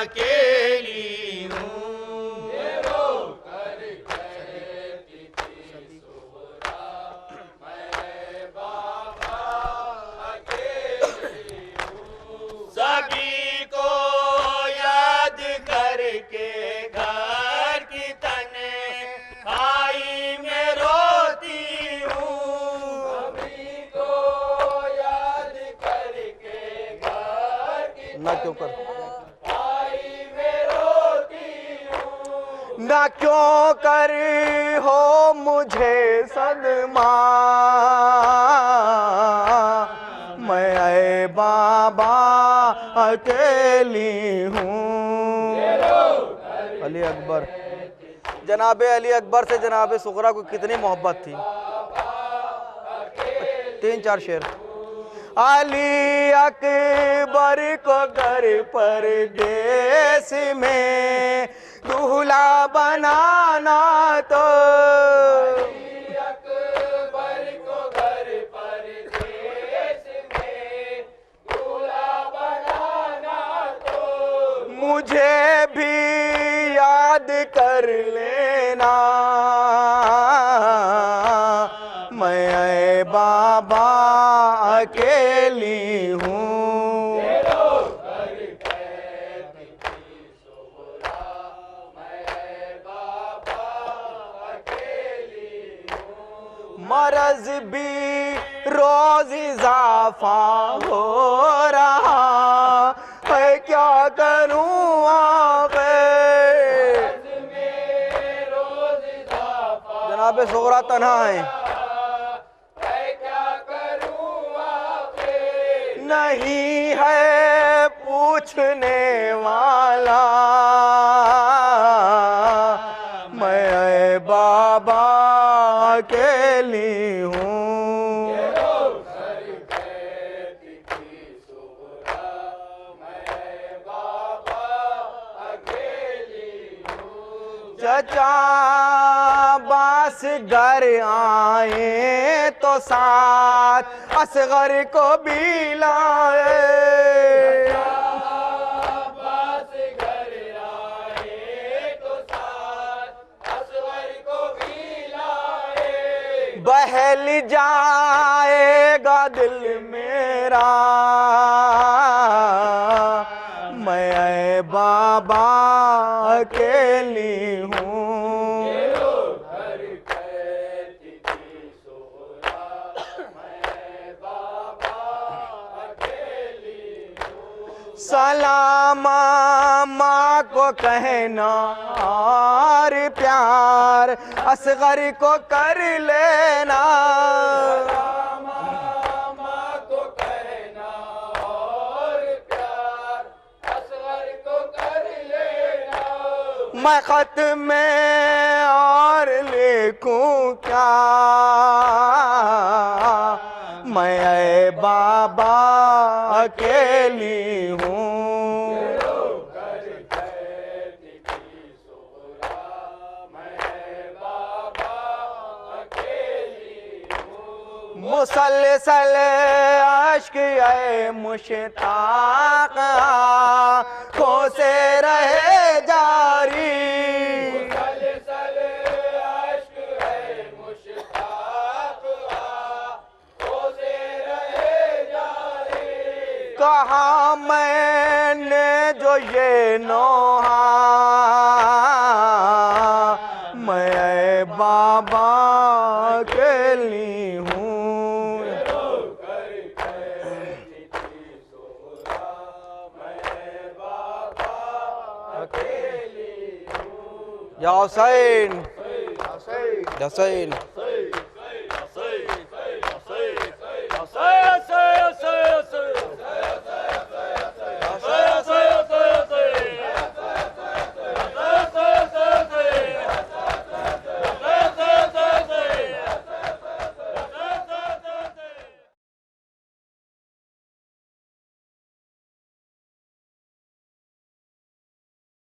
अकेली हूँ। सभी को याद करके घर की तन्हाई में रोती हूँ। सभी को याद करके घर की ना क्यों कर तन्हाई में रोती हूँ। ना क्यों कर हो मुझे सदमा, मैं ऐ बाबा अकेली हूँ। अली अकबर, जनाबे अली अकबर से जनाबे सुगरा को कितनी मोहब्बत थी। 3-4 शेर। अली अकबर को घर परदेस में दूल्हा बनाना तो, अकबर को घर परदेस में दूल्हा बनाना तो, मुझे भी याद कर लेना, मैं ऐ बाबा अकेली हूँ। मरज भी रोज इजाफा हो रहा है, क्या करूँ जनाबे सोहरा तन्हा है। क्या करूँ नहीं है पूछने वाला, मैं ऐ बाबा अकेली हूँ। चचा बास घर आए तो साथ असगर को भी लाए, बास घर आए तो साथ असगर को भी लाए। बहल जाएगा दिल मेरा, मैं ऐ बाबा अकेली हूँ। सलाम माँ को कहना और प्यार असगर को कर लेना, माँ को कहना और प्यार असगर को कर लेना। मैं खत में और लिखूं क्या, मैं ऐ बाबा अकेली हूँ। मुसलसल अश्क ऐ मुश्ताक आँखों से रहे जारी, मुसलसल अश्क है मुश्ताक आँखों से रहे जारी। कहा मैंने जो ये नोहा, मैं ऐ बाबा अकेली हूँ। या हुसैन, हुसैन।